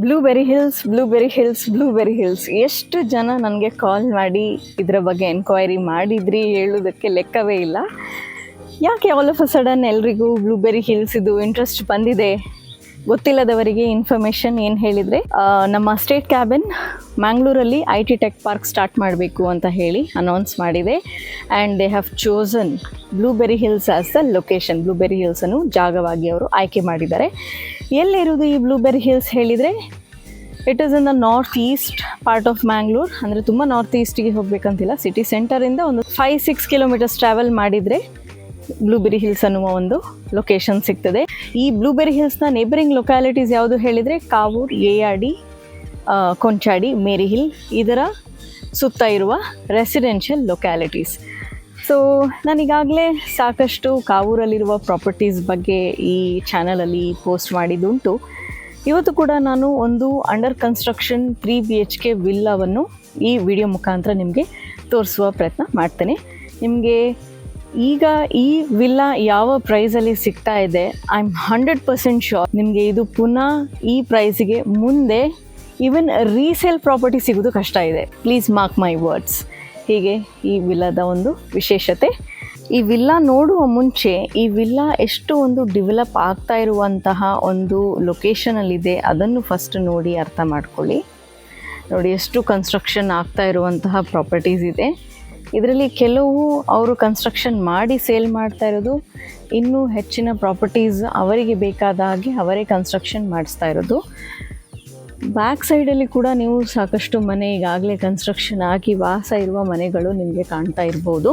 Blueberry hills, blueberry hills, blueberry hills. ಎಷ್ಟು ಜನ ನನಗೆ ಕಾಲ್ ಮಾಡಿ ಇದರ ಬಗ್ಗೆ ಎನ್ಕ್ವೈರಿ ಮಾಡಿದ್ರಿ ಹೇಳೋದಕ್ಕೆ ಲೆಕ್ಕವೇ ಇಲ್ಲ. ಯಾಕೆ ಆಲ್ ಆಫ್ ಅ ಸಡನ್ ಎಲ್ರಿಗೂ ಬ್ಲೂಬೆರಿ ಹಿಲ್ಸ್ ಇದು ಇಂಟ್ರೆಸ್ಟ್ ಬಂದಿದೆ? ಗೊತ್ತಿಲ್ಲದವರಿಗೆ ಇನ್ಫಾರ್ಮೇಷನ್ ಏನು ಹೇಳಿದರೆ, ನಮ್ಮ ಸ್ಟೇಟ್ ಕ್ಯಾಬಿನ್ ಮ್ಯಾಂಗ್ಳೂರಲ್ಲಿ IT ಟೆಕ್ ಪಾರ್ಕ್ ಸ್ಟಾರ್ಟ್ ಮಾಡಬೇಕು ಅಂತ ಹೇಳಿ ಅನೌನ್ಸ್ ಮಾಡಿದೆ. And they have chosen Blueberry Hills as the location. Blueberry ಹಿಲ್ಸನ್ನು ಜಾಗವಾಗಿ ಅವರು ಆಯ್ಕೆ ಮಾಡಿದ್ದಾರೆ. ಎಲ್ಲಿರುವುದು ಈ ಬ್ಲೂಬೆರಿ ಹಿಲ್ಸ್ ಹೇಳಿದರೆ, it is in the north east part of Mangalore. ಅಂದರೆ ತುಂಬ ನಾರ್ತ್ ಈಸ್ಟಿಗೆ ಹೋಗಬೇಕಂತಿಲ್ಲ, ಸಿಟಿ ಸೆಂಟರಿಂದ ಒಂದು 5-6 ಕಿಲೋಮೀಟರ್ಸ್ ಟ್ರಾವೆಲ್ ಮಾಡಿದರೆ ಬ್ಲೂಬೆರಿ ಹಿಲ್ಸ್ ಅನ್ನುವ ಒಂದು ಲೊಕೇಶನ್ ಸಿಗ್ತದೆ. ಈ ಬ್ಲೂಬೆರಿ ಹಿಲ್ಸ್ನ ನೇಬರಿಂಗ್ ಲೊಕ್ಯಾಲಿಟೀಸ್ ಯಾವುದು ಹೇಳಿದರೆ, ಕಾವೂರ್, ARD, ಕೊಂಚಾಡಿ, ಮೇರಿ ಹಿಲ್ ಇದರ ಸುತ್ತ ಇರುವ ರೆಸಿಡೆನ್ಷಿಯಲ್ ಲೊಕ್ಯಾಲಿಟೀಸ್. ಸೊ ನಾನೀಗಾಗಲೇ ಸಾಕಷ್ಟು ಕಾವೂರಲ್ಲಿರುವ ಪ್ರಾಪರ್ಟೀಸ್ ಬಗ್ಗೆ ಈ ಚಾನಲಲ್ಲಿ ಪೋಸ್ಟ್ ಮಾಡಿದ್ದುಂಟು. ಇವತ್ತು ಕೂಡ ನಾನು ಒಂದು ಅಂಡರ್ ಕನ್ಸ್ಟ್ರಕ್ಷನ್ 3 BHK ವಿಲ್ಲಾವನ್ನು ಈ ವಿಡಿಯೋ ಮುಖಾಂತರ ನಿಮಗೆ ತೋರಿಸುವ ಪ್ರಯತ್ನ ಮಾಡ್ತೇನೆ. ನಿಮಗೆ ಈಗ ಈ ವಿಲ್ಲಾ ಯಾವ ಪ್ರೈಸಲ್ಲಿ ಸಿಗ್ತಾ ಇದೆ, ಐ ಆಮ್ 100% ಶ್ಯೂರ್ ನಿಮಗೆ ಇದು ಪುನಃ ಈ ಪ್ರೈಸಿಗೆ ಮುಂದೆ ಈವನ್ ರೀಸೇಲ್ ಪ್ರಾಪರ್ಟಿ ಸಿಗೋದು ಕಷ್ಟ ಇದೆ. Please mark my words. ಹೀಗೆ ಈ ವಿಲ್ಲಾದ ಒಂದು ವಿಶೇಷತೆ. ಈ ವಿಲ್ಲಾ ನೋಡುವ ಮುಂಚೆ ಈ ವಿಲ್ಲಾ ಎಷ್ಟು ಒಂದು ಡೆವಲಪ್ ಆಗ್ತಾ ಇರುವಂತಹ ಒಂದು ಲೊಕೇಶನಲ್ಲಿದೆ ಅದನ್ನು ಫಸ್ಟ್ ನೋಡಿ ಅರ್ಥ ಮಾಡ್ಕೊಳ್ಳಿ. ನೋಡಿ ಎಷ್ಟು ಕನ್ಸ್ಟ್ರಕ್ಷನ್ ಆಗ್ತಾ ಇರುವಂತಹ ಪ್ರಾಪರ್ಟೀಸ್ ಇದೆ. ಇದರಲ್ಲಿ ಕೆಲವು ಅವರು ಕನ್ಸ್ಟ್ರಕ್ಷನ್ ಮಾಡಿ ಸೇಲ್ ಮಾಡ್ತಾ ಇರೋದು, ಇನ್ನೂ ಹೆಚ್ಚಿನ ಪ್ರಾಪರ್ಟೀಸ್ ಅವರಿಗೆ ಬೇಕಾದ ಹಾಗೆ ಅವರೇ ಕನ್ಸ್ಟ್ರಕ್ಷನ್ ಮಾಡಿಸ್ತಾ ಇರೋದು. ಬ್ಯಾಕ್ ಸೈಡಲ್ಲಿ ಕೂಡ ನೀವು ಸಾಕಷ್ಟು ಮನೆ ಈಗಾಗಲೇ ಕನ್ಸ್ಟ್ರಕ್ಷನ್ ಆಗಿ ವಾಸ ಇರುವ ಮನೆಗಳು ನಿಮಗೆ ಕಾಣ್ತಾ ಇರ್ಬೋದು.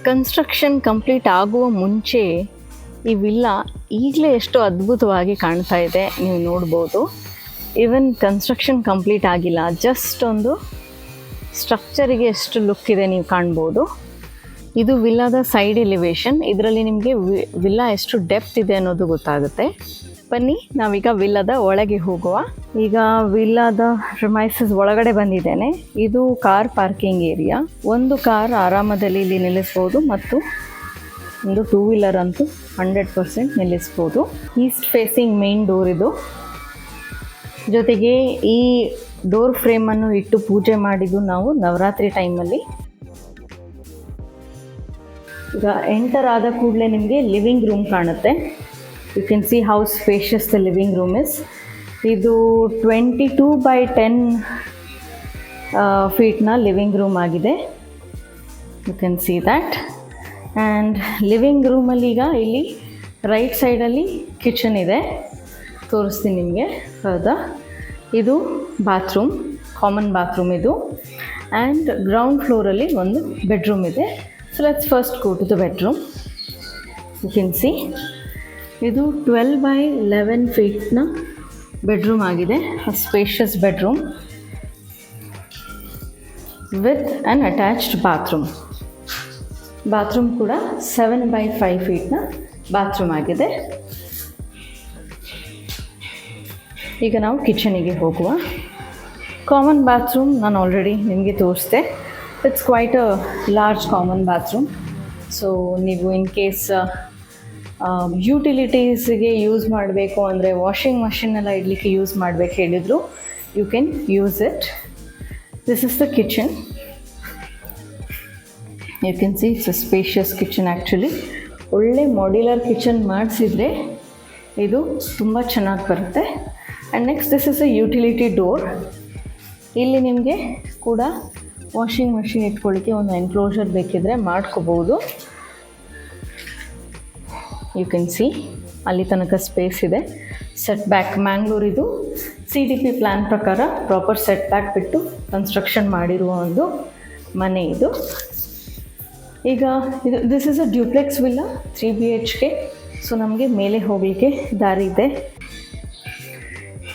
ಕನ್ಸ್ಟ್ರಕ್ಷನ್ ಕಂಪ್ಲೀಟ್ ಆಗುವ ಮುಂಚೆ ಈ ವಿಲ್ಲಾ ಈಗಲೇ ಎಷ್ಟು ಅದ್ಭುತವಾಗಿ ಕಾಣ್ತಾ ಇದೆ ನೀವು ನೋಡ್ಬೋದು. ಈವನ್ ಕನ್ಸ್ಟ್ರಕ್ಷನ್ ಕಂಪ್ಲೀಟ್ ಆಗಿಲ್ಲ, ಜಸ್ಟ್ ಒಂದು ಸ್ಟ್ರಕ್ಚರಿಗೆ ಎಷ್ಟು ಲುಕ್ ಇದೆ ನೀವು ಕಾಣ್ಬೋದು. ಇದು ವಿಲ್ಲಾದ ಸೈಡ್ ಎಲಿವೇಶನ್. ಇದರಲ್ಲಿ ನಿಮಗೆ ವಿಲ್ಲಾ ಎಷ್ಟು ಡೆಪ್ತ್ ಇದೆ ಅನ್ನೋದು ಗೊತ್ತಾಗುತ್ತೆ. ಬನ್ನಿ ನಾವೀಗ ವಿಲ್ಲಾದ ಒಳಗೆ ಹೋಗುವ. ಈಗ ವಿಲ್ಲಾದ ಪ್ರಿಮೈಸಸ್ ಒಳಗಡೆ ಬಂದಿದ್ದೇನೆ. ಇದು ಕಾರ್ ಪಾರ್ಕಿಂಗ್ ಏರಿಯಾ. ಒಂದು ಕಾರ್ ಆರಾಮದಲ್ಲಿ ಇಲ್ಲಿ ನಿಲ್ಲಿಸ್ಬೋದು ಮತ್ತು ಒಂದು 2 ವೀಲರ್ ಅಂತೂ 100% ನಿಲ್ಲಿಸ್ಬೋದು. ಈಸ್ಟ್ ಫೇಸಿಂಗ್ ಮೇನ್ ಡೋರ್ ಇದು. ಜೊತೆಗೆ ಈ ಡೋರ್ ಫ್ರೇಮನ್ನು ಇಟ್ಟು ಪೂಜೆ ಮಾಡಿದ್ದು ನಾವು ನವರಾತ್ರಿ ಟೈಮಲ್ಲಿ. ಈಗ ಎಂಟರ್ ಆದ ಕೂಡಲೇ ನಿಮಗೆ ಲಿವಿಂಗ್ ರೂಮ್ ಕಾಣುತ್ತೆ. You can see how spacious the living room is. ಇದು 22x10 ಫೀಟ್ನ ಲಿವಿಂಗ್ ರೂಮ್ ಆಗಿದೆ. You can see that. And living ರೂಮಲ್ಲಿ ಈಗ ಇಲ್ಲಿ ರೈಟ್ ಸೈಡಲ್ಲಿ ಕಿಚನ್ ಇದೆ, ತೋರಿಸ್ತೀನಿ ನಿಮಗೆ ಹೌದಾ. ಇದು ಬಾತ್ರೂಮ್, ಕಾಮನ್ ಬಾತ್ರೂಮ್ ಇದು. ಆ್ಯಂಡ್ ಗ್ರೌಂಡ್ ಫ್ಲೋರಲ್ಲಿ ಒಂದು ಬೆಡ್ರೂಮ್ ಇದೆ. So let's first go to the bedroom. You can see ಇದು 12x11 ಫೀಟ್ನ ಬೆಡ್ರೂಮ್ ಆಗಿದೆ. Spacious bedroom with an attached bathroom. Bathroom ಕೂಡ 7x5 ಫೀಟ್ನ ಬಾತ್ರೂಮ್ ಆಗಿದೆ. ಈಗ ನಾವು ಕಿಚನಿಗೆ ಹೋಗುವ. ಕಾಮನ್ ಬಾತ್ರೂಮ್ ನಾನು ಆಲ್ರೆಡಿ ನಿಮಗೆ ತೋರಿಸಿದೆ. It's quite a large common bathroom. So ನೀವು ಇನ್ ಕೇಸ್ ಯುಟಿಲಿಟೀಸ್ಗೆ ಯೂಸ್ ಮಾಡಬೇಕು ಅಂದರೆ, ವಾಷಿಂಗ್ ಮಷಿನೆಲ್ಲ ಇಡಲಿಕ್ಕೆ ಯೂಸ್ ಮಾಡಬೇಕು ಹೇಳಿದರು, you can use it. This is the kitchen. You can see it's a spacious kitchen. Actually ಒಳ್ಳೆ ಮಾಡ್ಯುಲರ್ ಕಿಚನ್ ಮಾಡಿಸಿದರೆ ಇದು ತುಂಬ ಚೆನ್ನಾಗಿ ಬರುತ್ತೆ. And next this is a utility door. ಇಲ್ಲಿ ನಿಮಗೆ ಕೂಡ ವಾಷಿಂಗ್ ಮಷಿನ್ ಇಟ್ಕೊಳ್ಳಿಕ್ಕೆ ಒಂದು ಎನ್ಕ್ಲೋಷರ್ ಬೇಕಿದ್ರೆ ಮಾಡ್ಕೋಬೋದು. ಯು ಕ್ಯಾನ್ ಸಿ ಅಲ್ಲಿ ತನಕ ಸ್ಪೇಸ್ ಇದೆ. ಸೆಟ್ ಬ್ಯಾಕ್ ಮ್ಯಾಂಗ್ಳೂರಿದು CDP ಪ್ಲ್ಯಾನ್ ಪ್ರಕಾರ ಪ್ರಾಪರ್ ಸೆಟ್ ಬ್ಯಾಕ್ ಬಿಟ್ಟು ಕನ್ಸ್ಟ್ರಕ್ಷನ್ ಮಾಡಿರುವ ಒಂದು ಮನೆ ಇದು. ಈಗ ಇದು this is a duplex villa 3 BHK. So ನಮಗೆ ಮೇಲೆ ಹೋಗಲಿಕ್ಕೆ ದಾರಿ ಇದೆ.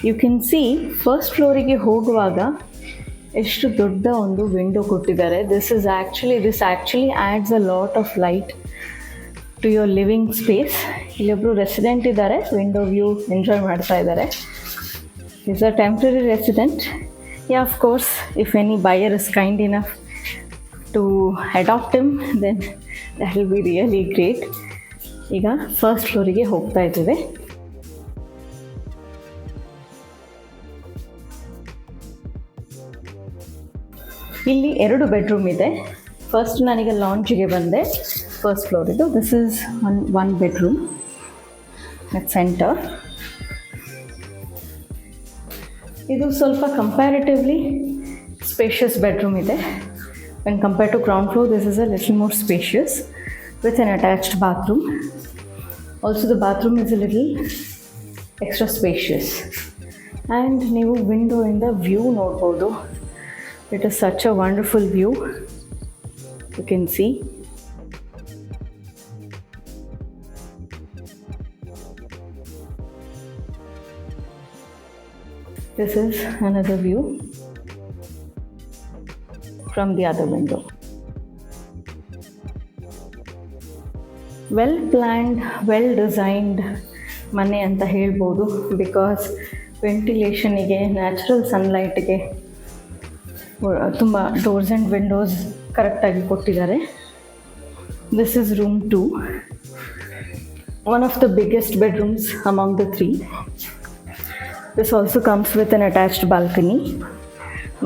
ಯು ಕ್ಯಾನ್ ಸಿ ಫಸ್ಟ್ ಫ್ಲೋರಿಗೆ ಹೋಗುವಾಗ ಎಷ್ಟು ದೊಡ್ಡ ಒಂದು ವಿಂಡೋ ಕೊಟ್ಟಿದ್ದಾರೆ. This actually adds a lot of light to your living space. ಇಲ್ಲೊಬ್ಬರು ರೆಸಿಡೆಂಟ್ ಇದ್ದಾರೆ, ವಿಂಡೋ ವ್ಯೂ ಎಂಜಾಯ್ ಮಾಡ್ತಾ ಇದ್ದಾರೆ. Is a temporary resident. Yeah of course if any buyer is kind enough to adapt him then that will be really great. ಈಗ first ಫ್ಲೋರಿಗೆ ಹೋಗ್ತಾ ಇದ್ದೇವೆ. ಇಲ್ಲಿ 2 bedroom ಇದೆ. ಫಸ್ಟ್ ನಾನೀಗ ಲಾಂಜಿಗೆ ಬಂದೆ. ಫಸ್ಟ್ ಫ್ಲೋರ್ ಇದು. This is one bedroom at centre. ಇದು ಸ್ವಲ್ಪ ಕಂಪ್ಯಾರಿಟಿವ್ಲಿ ಸ್ಪೇಷಿಯಸ್ ಬೆಡ್ರೂಮ್ ಇದೆ. When compared to ground floor, this is a little more spacious with an attached bathroom. Also the bathroom is a little extra spacious. And ನೀವು window in the view ನೋಡ್ಬೋದು. It is such a wonderful view. You can see. This is another view from the other window. Well planned, well designed ಮನೆ ಅಂತ ಹೇಳ್ಬೋದು. Because ವೆಂಟಿಲೇಷನಿಗೆ, natural ಸನ್ಲೈಟ್ಗೆ ತುಂಬ doors and windows ಕರೆಕ್ಟಾಗಿ ಕೊಟ್ಟಿದ್ದಾರೆ. This is room 2, one of the biggest bedrooms among the 3. This also comes with an attached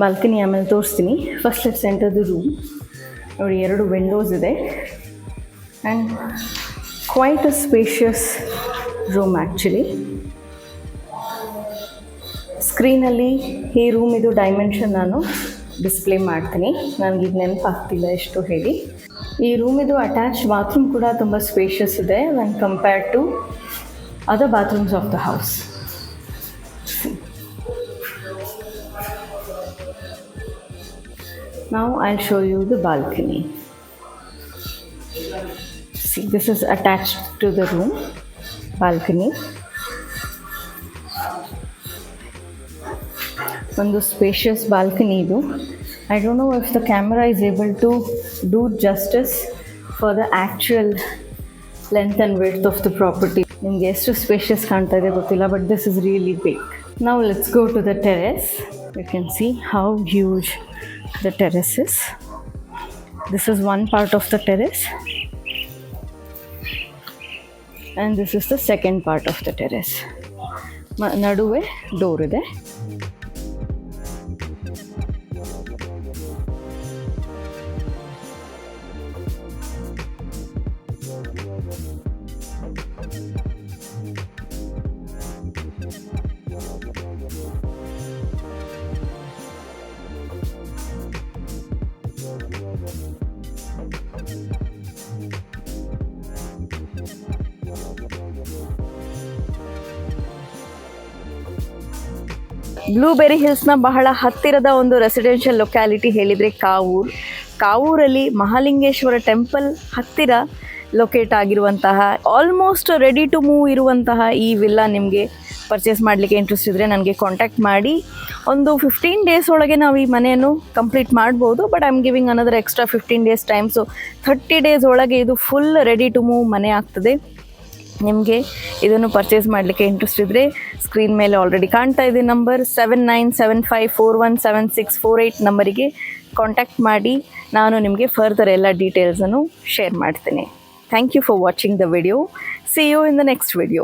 balcony ಆಮೇಲೆ ತೋರಿಸ್ತೀನಿ. First let's enter the room. ನೋಡಿ, 2 windows ಇದೆ and quite a spacious room actually. ಸ್ಕ್ರೀನಲ್ಲಿ ಈ ರೂಮಿದು dimension ನಾನು ಡಿಸ್ಪ್ಲೇ ಮಾಡ್ತೀನಿ. ನನಗೀಗ ನೆನಪಾಗ್ತಿಲ್ಲ ಎಷ್ಟು ಹೇಳಿ. ಈ ರೂಮಿದು ಅಟ್ಯಾಚ್ಡ್ ಬಾತ್ರೂಮ್ ಕೂಡ ತುಂಬ ಸ್ಪೇಷಿಯಸ್ ಇದೆ when compared to other bathrooms of the house. Now I'll show you the balcony. See, this is attached to the room, balcony. One spacious balcony idu. I don't know if the camera is able to do justice for the actual length and width of the property. Nimge ಎಷ್ಟು spacious ಕಾಣ್ತಾ ಇದೆ ಗೊತ್ತಿಲ್ಲ, but this is really big. Now let's go to the terrace. You can see how huge the terrace is. This is one part of the terrace and this is the second part of the terrace. ನಡುವೆ door ಇದೆ. Blueberry ಹಿಲ್ಸ್ನ ಬಹಳ ಹತ್ತಿರದ ಒಂದು residential locality ಹೇಳಿದರೆ ಕಾವೂರಲ್ಲಿ Mahalingeshwara temple ಹತ್ತಿರ locate ಆಗಿರುವಂತಹ, almost ready to move ಇರುವಂತಹ ಈ ವಿಲ್ಲಾ ನಿಮಗೆ ಪರ್ಚೇಸ್ ಮಾಡಲಿಕ್ಕೆ ಇಂಟ್ರೆಸ್ಟ್ ಇದ್ದರೆ ನನಗೆ ಕಾಂಟ್ಯಾಕ್ಟ್ ಮಾಡಿ. ಒಂದು 15 ಡೇಸ್ ಒಳಗೆ ನಾವು ಈ ಮನೆಯನ್ನು ಕಂಪ್ಲೀಟ್ ಮಾಡ್ಬೋದು. But I am giving another extra 15 days time. So 30 days ಒಳಗೆ ಇದು ಫುಲ್ ರೆಡಿ ಟು ಮೂವ್ ಮನೆ ಆಗ್ತದೆ. ನಿಮಗೆ ಇದನ್ನು ಪರ್ಚೇಸ್ ಮಾಡಲಿಕ್ಕೆ ಇಂಟ್ರೆಸ್ಟ್ ಇದ್ದರೆ ಸ್ಕ್ರೀನ್ ಮೇಲೆ ಆಲ್ರೆಡಿ ಕಾಣ್ತಾ ಇದೆ ನಂಬರ್ 7975417648 ನಂಬರಿಗೆ ಕಾಂಟ್ಯಾಕ್ಟ್ ಮಾಡಿ. ನಾನು ನಿಮಗೆ ಫರ್ದರ್ ಎಲ್ಲ ಡೀಟೇಲ್ಸನ್ನು ಶೇರ್ ಮಾಡ್ತೀನಿ. Thank you for watching the video. See you in the next video.